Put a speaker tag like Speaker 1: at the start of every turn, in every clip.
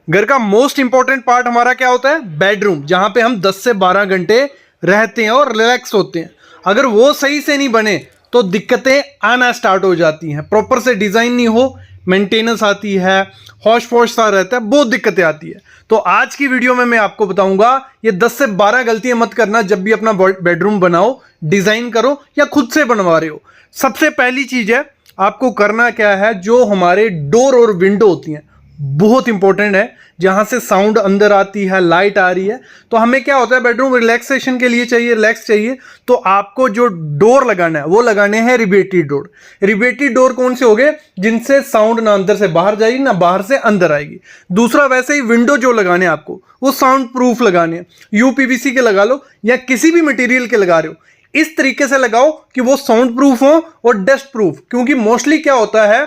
Speaker 1: घर का most important part हमारा क्या होता है? बेडरूम, जहां पे हम 10 से 12 घंटे रहते हैं और रिलैक्स होते हैं। अगर वो सही से नहीं बने तो दिक्कतें आना स्टार्ट हो जाती हैं। प्रॉपर से डिजाइन नहीं हो, मेंटेनेंस आती है, हौश पौश सा रहता है, बहुत दिक्कतें आती है। तो आज की वीडियो में मैं आपको बताऊंगा ये 10 से 12 गलतियां मत करना जब भी अपना बेडरूम बनाओ, डिजाइन करो या खुद से बनवा रहे हो। सबसे पहली चीज है, आपको करना क्या है, जो हमारे डोर और विंडो होती हैं बहुत इंपॉर्टेंट है, जहां से साउंड अंदर आती है, लाइट आ रही है। तो हमें क्या होता है, बेडरूम रिलैक्सेशन के लिए चाहिए, रिलैक्स चाहिए, तो आपको जो डोर लगाना है वो लगाने हैं रिबेटेड डोर। रिबेटेड डोर कौन से हो गए? जिनसे साउंड ना अंदर से बाहर जाएगी ना बाहर से अंदर आएगी। दूसरा, वैसे ही विंडो जो लगाने हैं आपको वो साउंड प्रूफ लगाने हैं। यूपीवीसी के लगा लो या किसी भी मटेरियल के लगा रहे हो, इस तरीके से लगाओ कि वो साउंड प्रूफ हो और डस्ट प्रूफ। क्योंकि मोस्टली क्या होता है,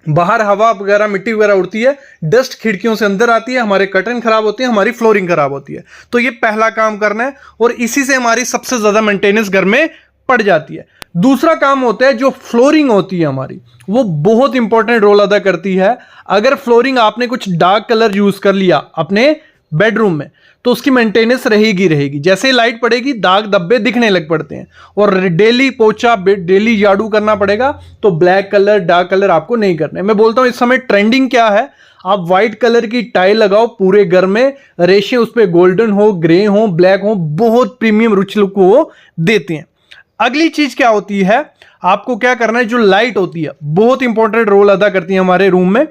Speaker 1: बाहर हवा वगैरह मिट्टी वगैरह उड़ती है, डस्ट खिड़कियों से अंदर आती है, हमारे कर्टन खराब होते हैं, हमारी फ्लोरिंग खराब होती है। तो ये पहला काम करना है और इसी से हमारी सबसे ज्यादा मेंटेनेंस घर में पड़ जाती है। दूसरा काम होता है, जो फ्लोरिंग होती है हमारी, वो बहुत इंपॉर्टेंट रोल अदा करती है। अगर फ्लोरिंग आपने कुछ डार्क कलर यूज कर लिया अपने बेडरूम में तो उसकी मेंटेनेंस रहेगी। जैसे लाइट पड़ेगी दाग धब्बे दिखने लग पड़ते हैं और डेली पोछा डेली झाड़ू करना पड़ेगा। तो ब्लैक कलर डार्क कलर आपको नहीं करना है। मैं बोलता हूं इस समय ट्रेंडिंग क्या है, आप व्हाइट कलर की टाइल लगाओ पूरे घर में, रेशे उस पर गोल्डन हो, ग्रे हो, ब्लैक हो, बहुत प्रीमियम रिच लुक को वो देते हैं। अगली चीज क्या होती है, आपको क्या करना है, जो लाइट होती है बहुत इंपॉर्टेंट रोल अदा करती है हमारे रूम में।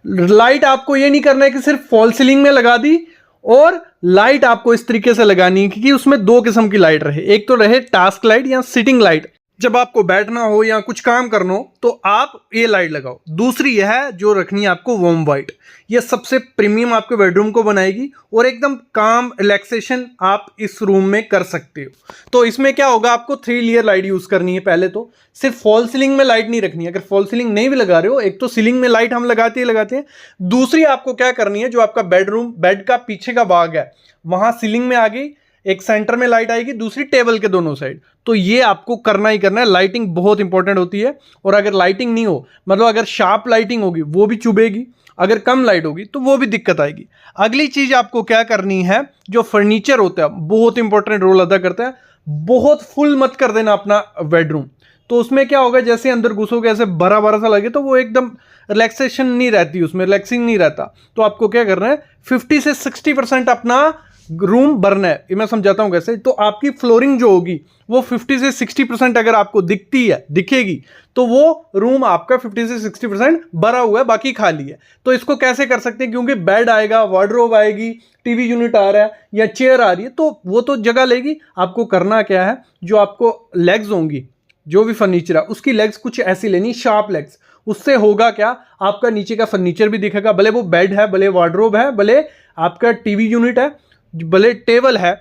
Speaker 1: लाइट आपको ये नहीं करना है कि सिर्फ फॉल सीलिंग में लगा दी, और लाइट आपको इस तरीके से लगानी है कि उसमें दो किस्म की लाइट रहे। एक तो रहे टास्क लाइट या सिटिंग लाइट, जब आपको बैठना हो या कुछ काम करना हो तो आप ये लाइट लगाओ। दूसरी यह है जो रखनी है आपको वार्म वाइट, ये सबसे प्रीमियम आपके बेडरूम को बनाएगी और एकदम काम रिलैक्सेशन आप इस रूम में कर सकते हो। तो इसमें क्या होगा, आपको 3 लेयर लाइट यूज करनी है। पहले तो सिर्फ फॉल सीलिंग में लाइट नहीं रखनी है। अगर फॉल सीलिंग नहीं भी लगा रहे हो, एक तो सीलिंग में लाइट हम लगाते हैं, दूसरी आपको क्या करनी है, जो आपका बेडरूम बेड का पीछे का भाग है वहां सीलिंग में आ गई, एक सेंटर में लाइट आएगी, दूसरी टेबल के दोनों साइड। तो ये आपको करना ही करना है। लाइटिंग बहुत इंपॉर्टेंट होती है, और अगर लाइटिंग नहीं हो, मतलब अगर शार्प लाइटिंग होगी वो भी चुभेगी, अगर कम लाइट होगी तो वो भी दिक्कत आएगी। अगली चीज आपको क्या करनी है, जो फर्नीचर होता है बहुत इंपॉर्टेंट रोल अदा करता है। बहुत फुल मत कर देना अपना बेडरूम, तो उसमें क्या होगा, जैसे अंदर घुसोगे ऐसे बड़ा बड़ा सा लगे तो वो एकदम रिलैक्सेशन नहीं रहती, उसमें रिलैक्सिंग नहीं रहता। तो आपको क्या करना है, 50 से 60% अपना रूम भरना है। ये मैं समझाता हूं कैसे। तो आपकी फ्लोरिंग जो होगी वो 50 से 60% अगर आपको दिखेगी तो वो रूम आपका 50 से 60% भरा हुआ है, बाकी खाली है। तो इसको कैसे कर सकते हैं, क्योंकि बेड आएगा, वार्डरोब आएगी, टीवी यूनिट आ रहा है या चेयर आ रही है, तो वो तो जगह लेगी। आपको करना क्या है, जो आपको लेग्स होंगी, जो भी फर्नीचर है उसकी लेग्स कुछ ऐसी लेनी, शार्प लेग्स। उससे होगा क्या, आपका नीचे का फर्नीचर भी दिखेगा, भले वो बेड है, भले वार्डरोब है, भले आपका टीवी यूनिट है, भले टेबल है।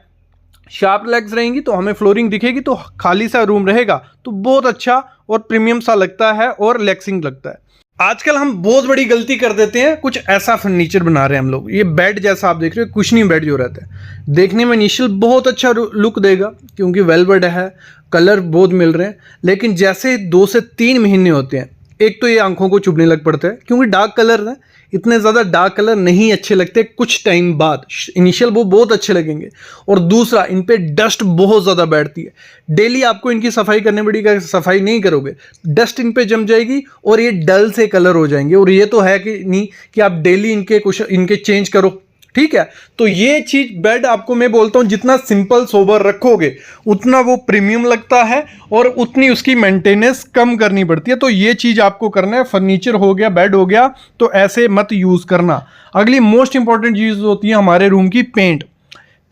Speaker 1: शार्प लेग्स रहेंगी तो हमें फ्लोरिंग दिखेगी, तो खाली सा रूम रहेगा तो बहुत अच्छा और प्रीमियम सा लगता है और रिलैक्सिंग लगता है। आजकल हम बहुत बड़ी गलती कर देते हैं, कुछ ऐसा फर्नीचर बना रहे हैं हम लोग। ये बेड जैसा आप देख रहे हो, कुशनी बेड जो रहता है, देखने में इनिशियल बहुत अच्छा लुक देगा क्योंकि वेलवेट है, कलर बहुत मिल रहे हैं। लेकिन जैसे 2 से 3 महीने होते हैं, एक तो ये आंखों को चुभने लग पड़ता है क्योंकि डार्क कलर है, इतने ज़्यादा डार्क कलर नहीं अच्छे लगते। कुछ टाइम बाद इनिशियल वो बहुत अच्छे लगेंगे, और दूसरा इन पे डस्ट बहुत ज़्यादा बैठती है। डेली आपको इनकी सफाई करनी पड़ेगी, अगर सफाई नहीं करोगे डस्ट इन पे जम जाएगी और ये डल से कलर हो जाएंगे। और ये तो है कि नहीं कि आप डेली इनके चेंज करो, ठीक है। तो ये चीज बेड आपको मैं बोलता हूं, जितना सिंपल सोबर रखोगे उतना वो प्रीमियम लगता है और उतनी उसकी मेंटेनेंस कम करनी पड़ती है। तो ये चीज आपको करना है। फर्नीचर हो गया, बेड हो गया, तो ऐसे मत यूज करना। अगली मोस्ट इंपॉर्टेंट चीज होती है हमारे रूम की पेंट।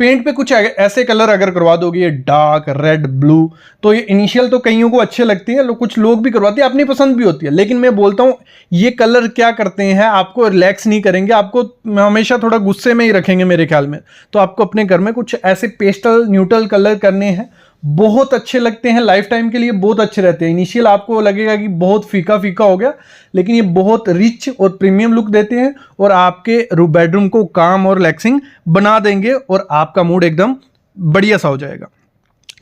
Speaker 1: पेंट पे कुछ ऐसे कलर अगर करवा दोगे, ये डार्क रेड ब्लू, तो ये इनिशियल तो कईयों को अच्छे लगते हैं, कुछ लोग भी करवाते हैं, अपनी पसंद भी होती है। लेकिन मैं बोलता हूँ ये कलर क्या करते हैं, आपको रिलैक्स नहीं करेंगे, आपको हमेशा थोड़ा गुस्से में ही रखेंगे मेरे ख्याल में। तो आपको अपने घर में कुछ ऐसे पेस्टल न्यूट्रल कलर करने हैं, बहुत अच्छे लगते हैं, लाइफ टाइम के लिए बहुत अच्छे रहते हैं। इनिशियल आपको लगेगा कि बहुत फीका फीका हो गया, लेकिन ये बहुत रिच और प्रीमियम लुक देते हैं और आपके बेडरूम को काम और रिलैक्सिंग बना देंगे और आपका मूड एकदम बढ़िया सा हो जाएगा।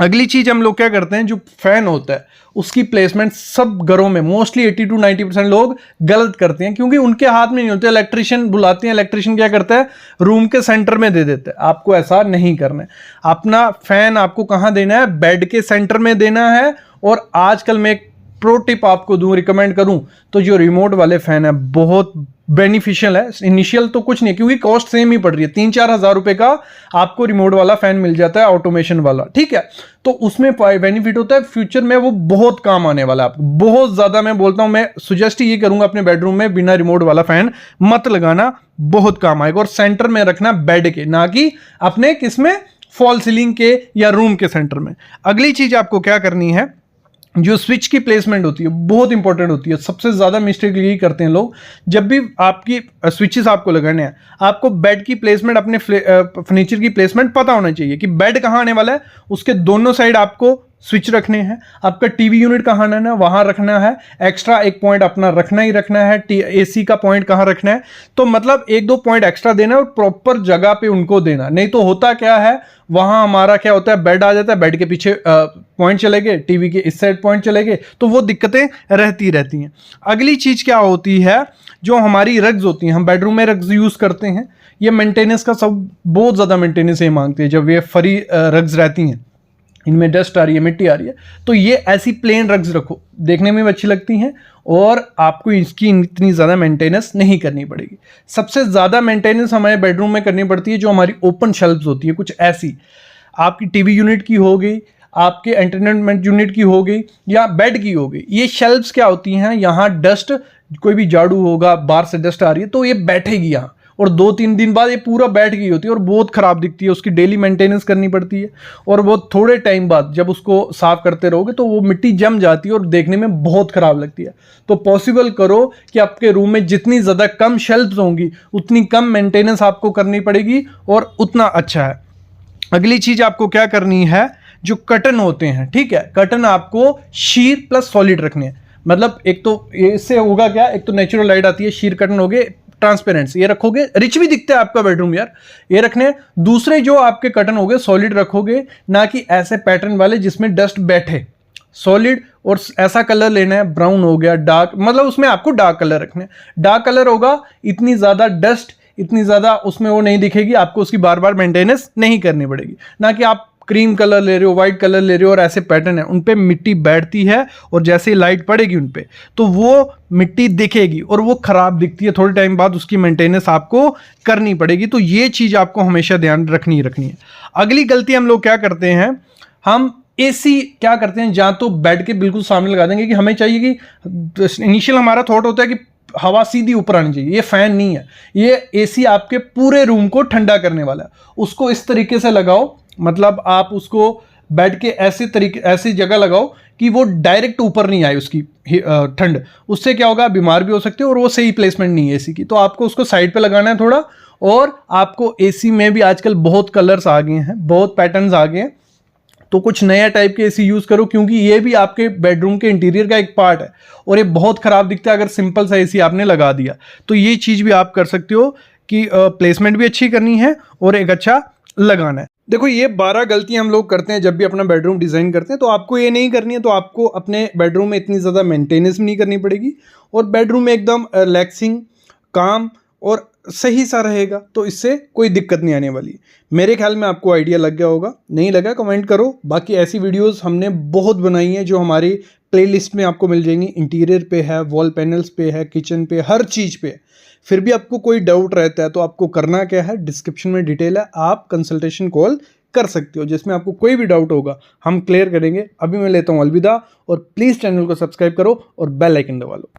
Speaker 1: अगली चीज हम लोग क्या करते हैं, जो फैन होता है उसकी प्लेसमेंट सब घरों में मोस्टली 80 to 90% लोग गलत करते हैं, क्योंकि उनके हाथ में नहीं होते। इलेक्ट्रिशियन बुलाते हैं, इलेक्ट्रिशियन क्या करता है, रूम के सेंटर में दे देता है। आपको ऐसा नहीं करना है। अपना फैन आपको कहां देना है, बेड के सेंटर में देना है। और आजकल मैं एक प्रो टिप आपको दूं, रिकमेंड करूं तो जो रिमोट वाले फैन है बहुत बेनिफिशियल है। इनिशियल तो कुछ नहीं, क्योंकि कॉस्ट सेम ही पड़ रही है, 3-4 हज़ार रुपए का आपको रिमोट वाला फैन मिल जाता है, ऑटोमेशन वाला, ठीक है। तो उसमें बेनिफिट होता है, फ्यूचर में वो बहुत काम आने वाला है आपको, बहुत ज्यादा। मैं बोलता हूं, मैं सुजेस्ट ये करूंगा अपने बेडरूम में बिना रिमोट वाला फैन मत लगाना, बहुत काम आएगा। और सेंटर में रखना बेड के, ना कि अपने किसमें, फॉल सीलिंग के या रूम के सेंटर में। अगली चीज आपको क्या करनी है, जो स्विच की प्लेसमेंट होती है बहुत इंपॉर्टेंट होती है। सबसे ज्यादा मिस्टेक यही करते हैं लोग, जब भी आपकी स्विचेस आपको लगाने हैं, आपको बेड की प्लेसमेंट, अपने फर्नीचर की प्लेसमेंट पता होना चाहिए कि बेड कहाँ आने वाला है, उसके दोनों साइड आपको स्विच रखने हैं। आपका टीवी यूनिट कहाँ आना है, वहां रखना है। एक्स्ट्रा एक पॉइंट अपना रखना ही रखना है। एसी का पॉइंट कहाँ रखना है, तो मतलब 1-2 पॉइंट एक्स्ट्रा देना है और प्रॉपर जगह पे उनको देना। नहीं तो होता क्या है, वहां हमारा क्या होता है, बेड आ जाता है, बेड के पीछे पॉइंट चले गए, टीवी के इस साइड पॉइंट चले गए, तो वो दिक्कतें रहती हैं। अगली चीज क्या होती है, जो हमारी रग्स होती हैं, हम बेडरूम में रग्स यूज करते हैं, ये मेंटेनेंस का सब बहुत ज्यादा मेंटेनेंस ये मांगते हैं। जब ये फरी रग्स रहती हैं, इनमें डस्ट आ रही है, मिट्टी आ रही है, तो ये ऐसी प्लेन रग्स रखो, देखने में भी अच्छी लगती हैं और आपको इसकी इतनी ज़्यादा मेंटेनेंस नहीं करनी पड़ेगी। सबसे ज़्यादा मेंटेनेंस हमारे बेडरूम में करनी पड़ती है जो हमारी ओपन शेल्फ्स होती है, कुछ ऐसी, आपकी टीवी यूनिट की हो गई, आपके एंटरटेनमेंट यूनिट की हो गई या बेड की हो गई। ये शेल्फ्स क्या होती हैं, यहाँ डस्ट, कोई भी झाड़ू होगा, बाहर से डस्ट आ रही है तो ये बैठेगी यहाँ, और 2-3 दिन बाद ये पूरा बैठ गई होती है और बहुत खराब दिखती है। उसकी डेली मेंटेनेंस करनी पड़ती है और वो थोड़े टाइम बाद जब उसको साफ करते रहोगे तो वो मिट्टी जम जाती है और देखने में बहुत खराब लगती है। तो पॉसिबल करो कि आपके रूम में जितनी ज़्यादा कम शेल्फ्स होंगी उतनी कम मेंटेनेंस आपको करनी पड़ेगी और उतना अच्छा है। अगली चीज आपको क्या करनी है, जो कर्टन होते हैं, ठीक है, कर्टन आपको शीर प्लस सॉलिड रखने हैं। मतलब एक तो इससे होगा क्या, एक तो नेचुरल लाइट आती है, शीर कर्टन हो गए ट्रांसपेरेंसी, ये रखोगे, रिच भी दिखता है आपका बेडरूम यार, ये रखने। दूसरे जो आपके कर्टन हो गए सॉलिड रखोगे, ना कि ऐसे पैटर्न वाले जिसमें डस्ट बैठे, सॉलिड। और ऐसा कलर लेना है, ब्राउन हो गया, डार्क, मतलब उसमें आपको डार्क कलर रखने हैं। डार्क कलर होगा, इतनी ज्यादा डस्ट, इतनी ज्यादा उसमें वो नहीं दिखेगी, आपको उसकी बार बार मेंटेनेंस नहीं करनी पड़ेगी। ना कि आप क्रीम कलर ले रहे हो, व्हाइट कलर ले रहे हो और ऐसे पैटर्न है, उन पे मिट्टी बैठती है और जैसे ही लाइट पड़ेगी उन पे तो वो मिट्टी दिखेगी और वो खराब दिखती है, थोड़े टाइम बाद उसकी मेंटेनेंस आपको करनी पड़ेगी। तो ये चीज आपको हमेशा ध्यान रखनी है। अगली गलती हम लोग क्या करते हैं, हम एसी क्या करते हैं, जहां तो बेड के बिल्कुल सामने लगा देंगे कि हमें चाहिए कि इनिशियल हमारा थॉट होता है कि हवा सीधी ऊपर आनी चाहिए। ये फैन नहीं है, ये एसी आपके पूरे रूम को ठंडा करने वाला है। उसको इस तरीके से लगाओ, मतलब आप उसको बेड के ऐसी जगह लगाओ कि वो डायरेक्ट ऊपर नहीं आए उसकी ठंड। उससे क्या होगा, बीमार भी हो सकते हो और वो सही प्लेसमेंट नहीं है एसी की। तो आपको उसको साइड पे लगाना है थोड़ा। और आपको एसी में भी आजकल बहुत कलर्स आ गए हैं, बहुत पैटर्न्स आ गए हैं, तो कुछ नया टाइप के एसी यूज करो, क्योंकि ये भी आपके बेडरूम के इंटीरियर का एक पार्ट है और ये बहुत खराब दिखता है अगर सिंपल सा एसी आपने लगा दिया। तो ये चीज भी आप कर सकते हो कि प्लेसमेंट भी अच्छी करनी है और एक अच्छा लगाना है। देखो, ये 12 गलतियां हम लोग करते हैं जब भी अपना बेडरूम डिजाइन करते हैं, तो आपको ये नहीं करनी है। तो आपको अपने बेडरूम में इतनी ज्यादा मेंटेनेंस भी नहीं करनी पड़ेगी और बेडरूम में एकदम रिलैक्सिंग, काम और सही सा रहेगा, तो इससे कोई दिक्कत नहीं आने वाली। मेरे ख्याल में आपको आइडिया लग गया होगा, नहीं लगा कमेंट करो। बाकी ऐसी वीडियोस हमने बहुत बनाई हैं जो हमारी प्लेलिस्ट में आपको मिल जाएंगी। इंटीरियर पे है, वॉल पैनल्स पे है, किचन पे, हर चीज़ पे। फिर भी आपको कोई डाउट रहता है तो आपको करना क्या है, डिस्क्रिप्शन में डिटेल है, आप कंसल्टेशन कॉल कर सकते हो, जिसमें आपको कोई भी डाउट होगा हम क्लियर करेंगे। अभी मैं लेता हूँ अलविदा, और प्लीज़ चैनल को सब्सक्राइब करो और बेल आइकन दबा लो।